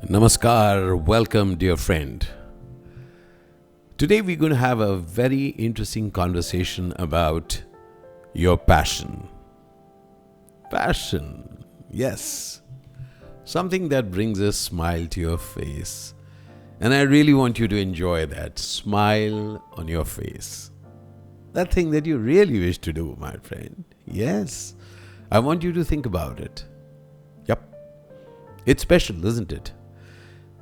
Namaskar, welcome, dear friend. Today we're going to have a very interesting conversation about your passion. Passion, yes, something that brings a smile to your face. And I really want you to enjoy that smile on your face. That thing that you really wish to do, my friend. Yes, I want you to think about it. Yep, it's special, isn't it?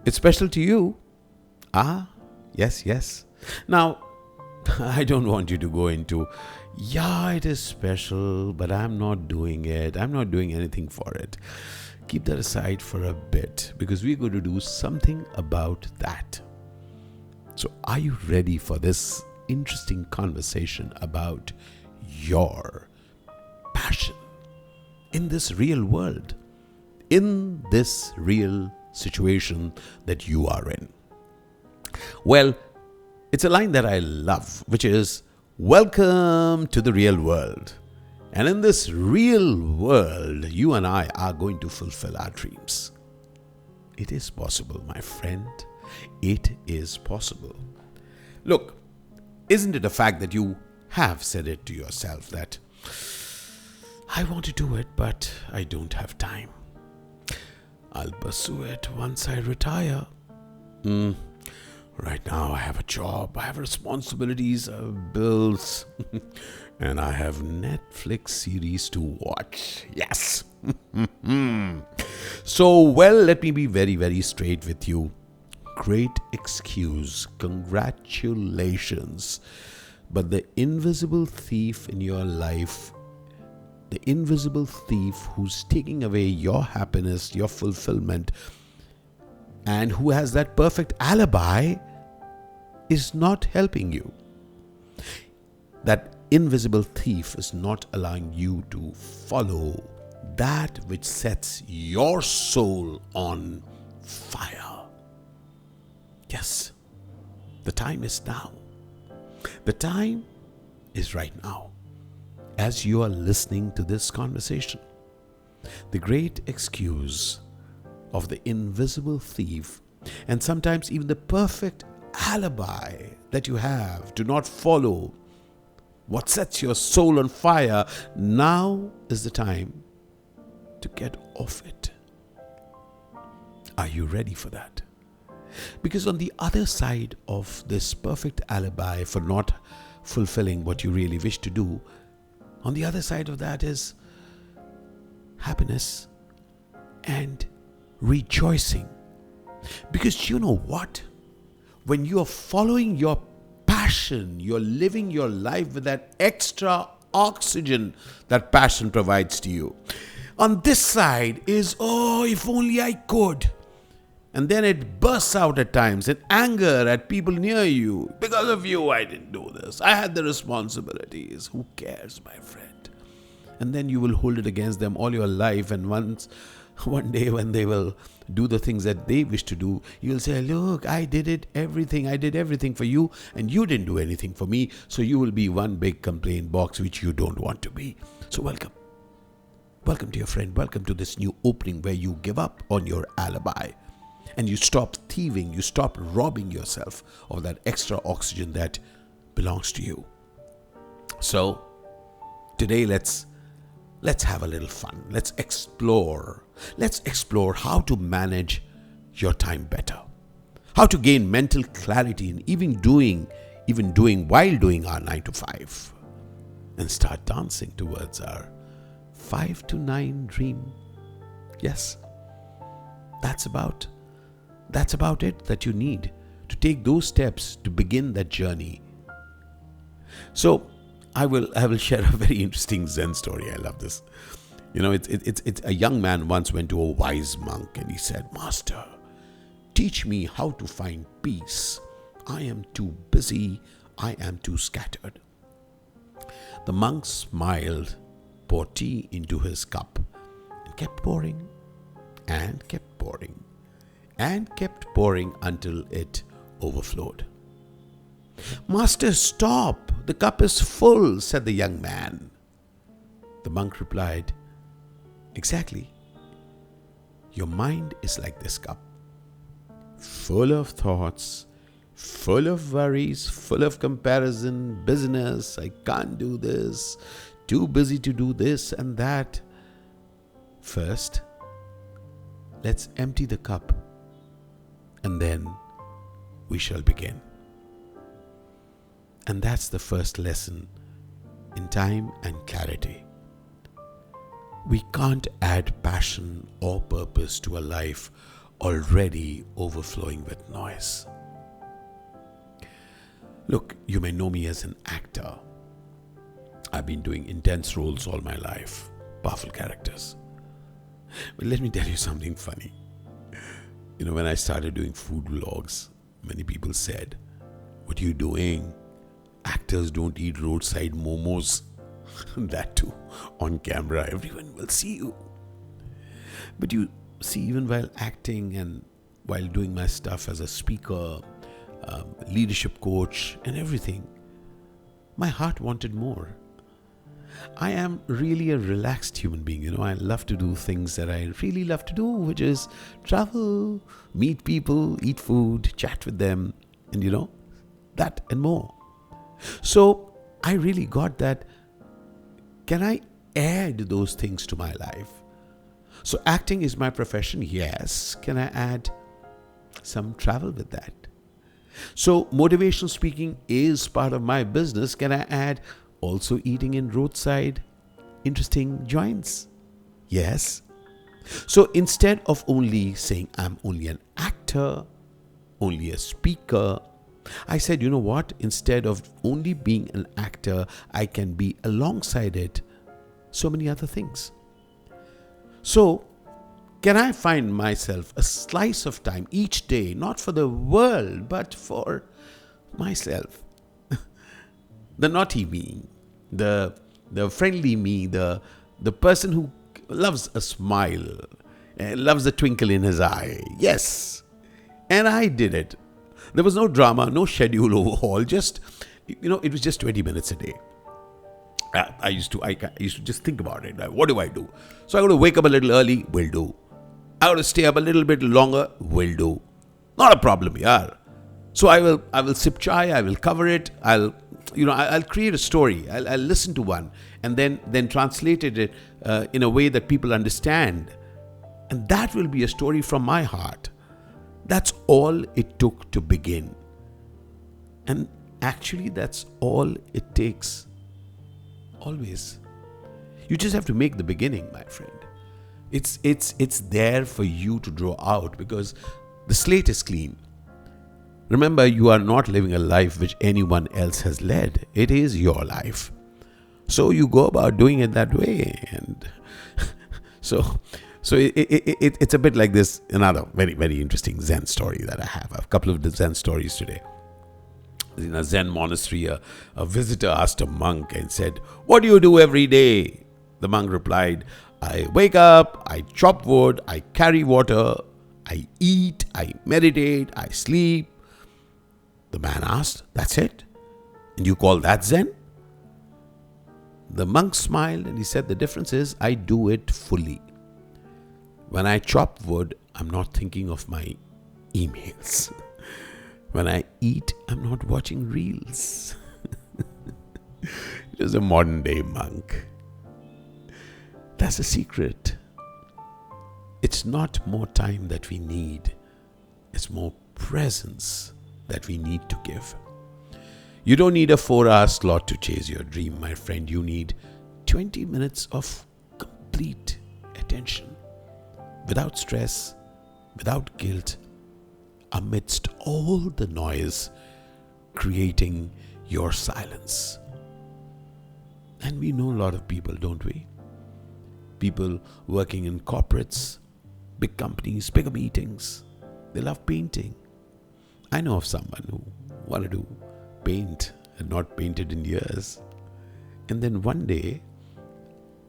It's special to you. Yes. Now, I don't want you to go into, it is special, but I'm not doing it. I'm not doing anything for it. Keep that aside for a bit because we're going to do something about that. So, are you ready for this interesting conversation about your passion in this real world, in this real situation that you are in? Well, it's a line that I love, which is, welcome to the real world. And in this real world, you and I are going to fulfill our dreams. It is possible, my friend. It is possible. Look, isn't it a fact that you have said it to yourself that I want to do it, but I don't have time. I'll pursue it once I retire. Right now I have a job, I have responsibilities, I have bills, and I have Netflix series to watch. Yes. So, let me be very, very straight with you. Great excuse. Congratulations. But the invisible thief in your life, the invisible thief who's taking away your happiness, your fulfillment, and who has that perfect alibi, is not helping you. That invisible thief is not allowing you to follow that which sets your soul on fire. Yes, the time is now. The time is right now. As you are listening to this conversation, the great excuse of the invisible thief, and sometimes even the perfect alibi that you have to not follow what sets your soul on fire, now is the time to get off it. Are you ready for that? Because on the other side of this perfect alibi for not fulfilling what you really wish to do, on the other side of that is happiness and rejoicing. Because you know what? When you are following your passion, you're living your life with that extra oxygen that passion provides to you. On this side is, if only I could. And then it bursts out at times in anger at people near you. Because of you, I didn't do this. I had the responsibilities. Who cares, my friend? And then you will hold it against them all your life. And one day when they will do the things that they wish to do, you'll say, look, I did everything for you, and you didn't do anything for me. So you will be one big complaint box, which you don't want to be. So welcome. Welcome, dear friend. Welcome to this new opening where you give up on your alibi. And you stop thieving, you stop robbing yourself of that extra oxygen that belongs to you. So, today let's have a little fun. Let's explore how to manage your time better. How to gain mental clarity in even doing while doing our 9 to 5. And start dancing towards our 5 to 9 dream. Yes, that's about it that you need to take those steps to begin that journey. So I will share a very interesting Zen story. I love this. It's a young man once went to a wise monk and he said, Master, teach me how to find peace. I am too busy. I am too scattered. The monk smiled, poured tea into his cup, and kept pouring and kept pouring and kept pouring until it overflowed. Master, stop! The cup is full, said the young man. The monk replied, Exactly. Your mind is like this cup. full of thoughts, full of worries, full of comparison, business, I can't do this, too busy to do this and that. First, let's empty the cup, and then we shall begin. And that's the first lesson in time and clarity. We can't add passion or purpose to a life already overflowing with noise. Look, you may know me as an actor. I've been doing intense roles all my life, powerful characters. But let me tell you something funny. When I started doing food vlogs, many people said, "What are you doing? Actors don't eat roadside momos." That too, on camera, everyone will see you. But you see, even while acting and while doing my stuff as a speaker, leadership coach and everything, my heart wanted more. I am really a relaxed human being. I love to do things that I really love to do, which is travel, meet people, eat food, chat with them, and that and more. So I really got that. Can I add those things to my life? So acting is my profession, yes. Can I add some travel with that? So motivational speaking is part of my business. Can I add also eating in roadside interesting joints? Yes. So instead of only saying I'm only an actor, only a speaker, I said, you know what? Instead of only being an actor, I can be alongside it so many other things. So can I find myself a slice of time each day, not for the world, but for myself? The naughty me, the friendly me, the person who loves a smile, loves a twinkle in his eye. Yes. And I did it. There was no drama, no schedule overhaul. Just, it was just 20 minutes a day. I used to just think about it. Like, what do I do? So I got to wake up a little early. Will do. I got to stay up a little bit longer. Will do. Not a problem, yeah. So I will sip chai. I will cover it. I'll create a story. I'll listen to one and then translate it in a way that people understand, and that will be a story from my heart. That's all it took to begin. And actually, that's all it takes. Always. You just have to make the beginning, my friend. It's there for you to draw out because the slate is clean. Remember, you are not living a life which anyone else has led. It is your life. So you go about doing it that way. And so it's a bit like this. Another very, very interesting Zen story that I have. A couple of Zen stories today. In a Zen monastery, a visitor asked a monk and said, "What do you do every day?" The monk replied, "I wake up, I chop wood, I carry water, I eat, I meditate, I sleep." The man asked, "That's it? And you call that Zen?" The monk smiled and he said, "The difference is I do it fully. When I chop wood, I'm not thinking of my emails. When I eat, I'm not watching reels." It is a modern day monk. That's a secret. It's not more time that we need. It's more presence that we need to give. You don't need a 4-hour slot to chase your dream, my friend. You need 20 minutes of complete attention. Without stress, without guilt, amidst all the noise, creating your silence. And we know a lot of people, don't we? People working in corporates, big companies, bigger meetings. They love painting. I know of someone who wanted to paint and not painted in years. And then one day,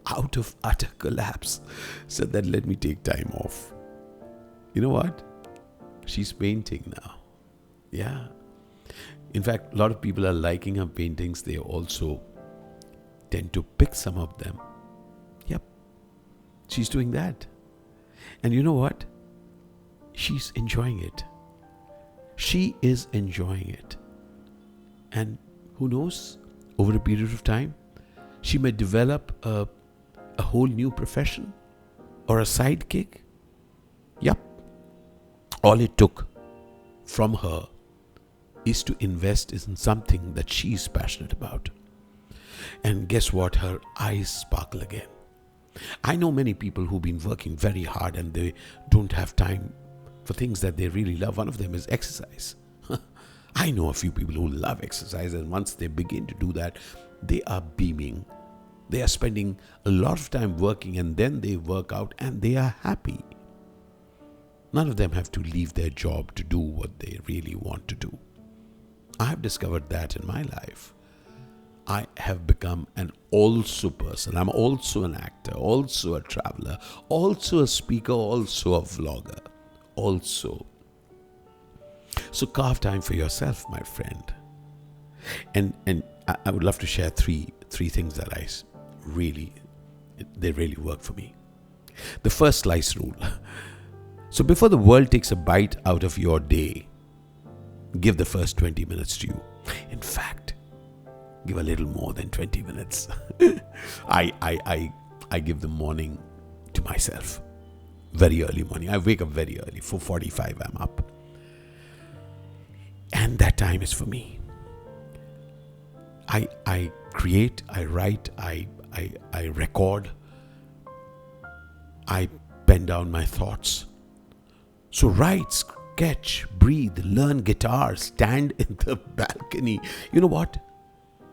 out of utter collapse, said that let me take time off. You know what? She's painting now. Yeah. In fact, a lot of people are liking her paintings. They also tend to pick some of them. Yep. She's doing that. And you know what? She's enjoying it. She is enjoying it. And who knows, over a period of time, she may develop a whole new profession or a sidekick. Yup. All it took from her is to invest in something that she's passionate about. And guess what? Her eyes sparkle again. I know many people who've been working very hard and they don't have time for things that they really love. One of them is exercise. I know a few people who love exercise, and once they begin to do that, they are beaming. They are spending a lot of time working, and then they work out and they are happy. None of them have to leave their job to do what they really want to do. I have discovered that in my life. I have become an also person. I'm also an actor, also a traveler, also a speaker, also a vlogger, also. So carve time for yourself, my friend. And I would love to share three things that they really work for me. The first slice rule. So before the world takes a bite out of your day, give the first 20 minutes to you. In fact, give a little more than 20 minutes. I give the morning to myself. Very early morning. I wake up very early. 4:45 I'm up. And that time is for me. I create, I write, I record, I pen down my thoughts. So write, sketch, breathe, learn guitar, stand in the balcony. You know what?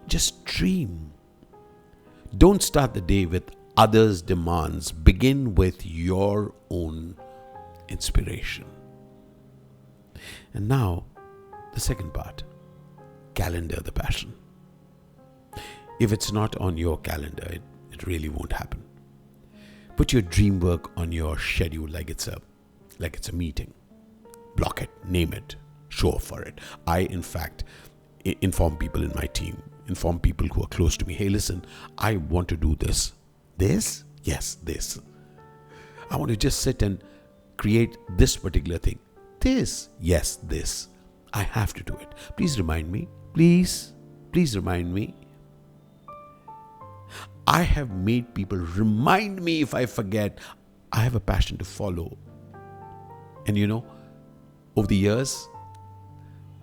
Just dream. Don't start the day with others' demands. Begin with your own inspiration. And now, the second part. Calendar the passion. If it's not on your calendar, it really won't happen. Put your dream work on your schedule like it's a meeting. Block it, name it, show up for it. I, in fact, inform people in my team, inform people who are close to me, hey, listen, I want to do this. This? Yes, this. I want to just sit and create this particular thing. This? Yes, this. I have to do it. Please remind me. Please remind me. I have made people remind me if I forget. I have a passion to follow. And you know, over the years,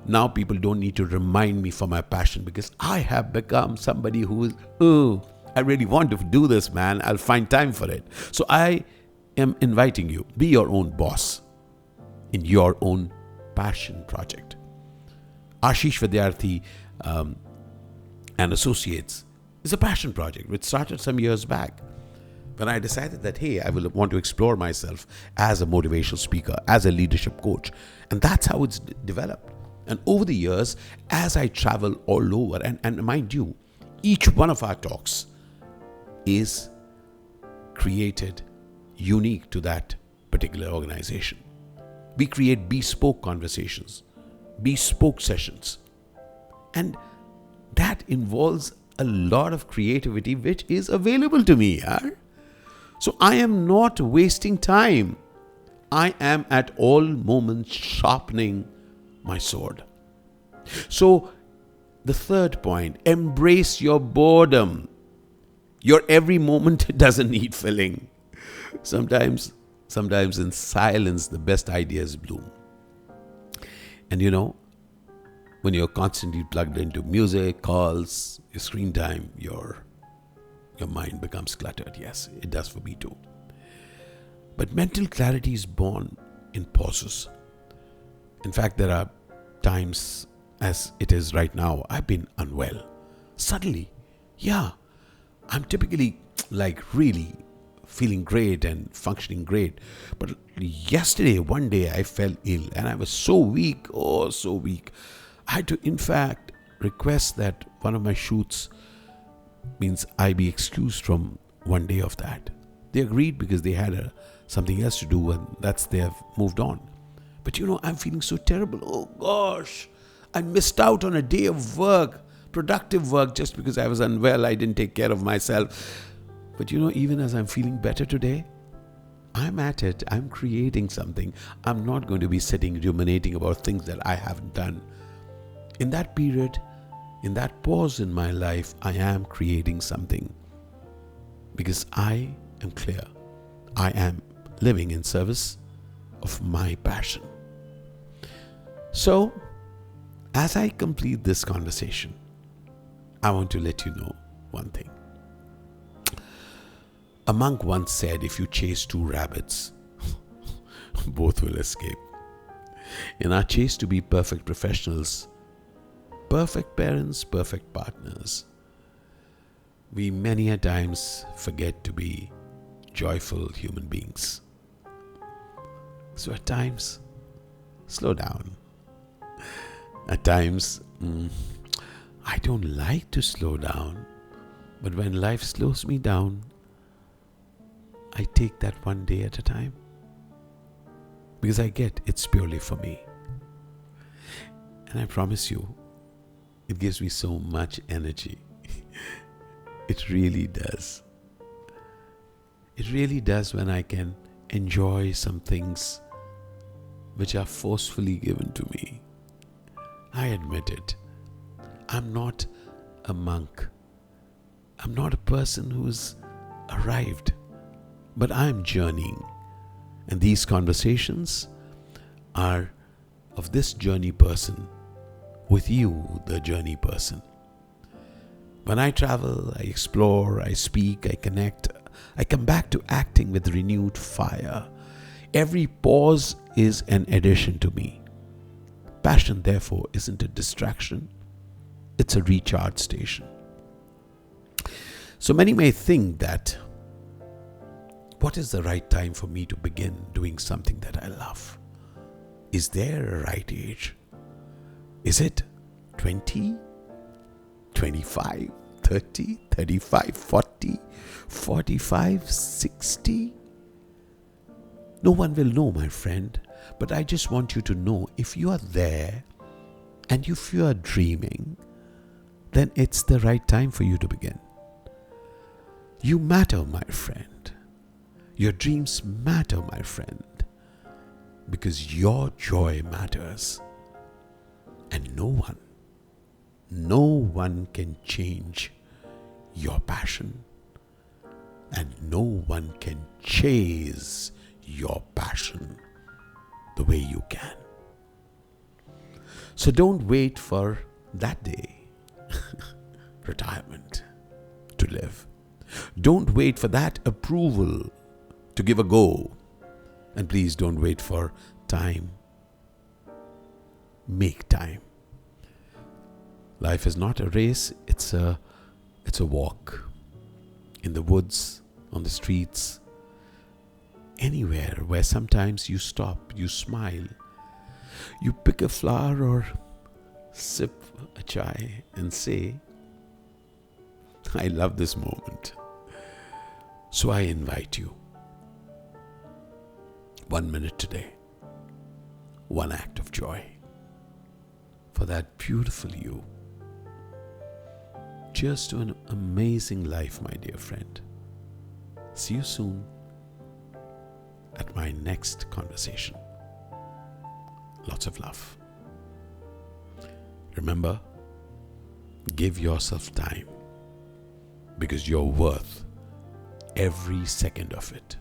now people don't need to remind me for my passion because I have become somebody who is, I really want to do this, man. I'll find time for it. So I am inviting you, be your own boss in your own passion project. Ashish Vidyarthi and Associates is a passion project which started some years back when I decided that, hey, I will want to explore myself as a motivational speaker, as a leadership coach. And that's how it's developed. And over the years, as I travel all over, and mind you, each one of our talks is created unique to that particular organization. We create bespoke conversations, bespoke sessions. And that involves a lot of creativity which is available to me. So I am not wasting time. I am at all moments sharpening my sword. So the third point, embrace your boredom. Your every moment doesn't need filling. Sometimes in silence, the best ideas bloom. And you know, when you're constantly plugged into music, calls, your screen time, your mind becomes cluttered. Yes, it does for me too. But mental clarity is born in pauses. In fact, there are times, as it is right now, I've been unwell. Suddenly, I'm typically like really feeling great and functioning great. But yesterday, one day, I fell ill and I was so weak, so weak. I had to, in fact, request that one of my shoots means I be excused from one day of that. They agreed because they had something else to do, and they have moved on. But you know, I'm feeling so terrible. Oh gosh, I missed out on a day of work, productive work, just because I was unwell. I didn't take care of myself. But you know, even as I'm feeling better today, I'm at it. I'm creating something. I'm not going to be sitting ruminating about things that I haven't done. In that period, in that pause in my life, I am creating something. Because I am clear. I am living in service of my passion. So, as I complete this conversation, I want to let you know one thing. A monk once said, if you chase two rabbits, both will escape. In our chase to be perfect professionals, perfect parents, perfect partners, we many a times forget to be joyful human beings. So at times, slow down. At times, I don't like to slow down, but when life slows me down, I take that one day at a time. Because I get it's purely for me. And I promise you, it gives me so much energy. It really does. It really does when I can enjoy some things which are forcefully given to me. I admit it. I'm not a monk. I'm not a person who's arrived, but I'm journeying. And these conversations are of this journey person with you, the journey person. When I travel, I explore, I speak, I connect, I come back to acting with renewed fire. Every pause is an addition to me. Passion, therefore, isn't a distraction. It's a recharge station. So many may think that, what is the right time for me to begin doing something that I love? Is there a right age? Is it 20, 25, 30, 35, 40, 45, 60? No one will know, my friend. But I just want you to know, if you are there and if you are dreaming, then it's the right time for you to begin. You matter, my friend. Your dreams matter, my friend. Because your joy matters. And no one can change your passion. And no one can chase your passion the way you can. So don't wait for that day, retirement, to live. Don't wait for that approval to give a go. And please don't wait for time. Make time. Life is not a race, it's a walk. In the woods, on the streets, anywhere where sometimes you stop, you smile, you pick a flower or sip a chai and say, I love this moment. So I invite you, 1 minute today, one act of joy for that beautiful you. Cheers to an amazing life, my dear friend. See you soon at my next conversation. Lots of love. Remember, give yourself time because you're worth every second of it.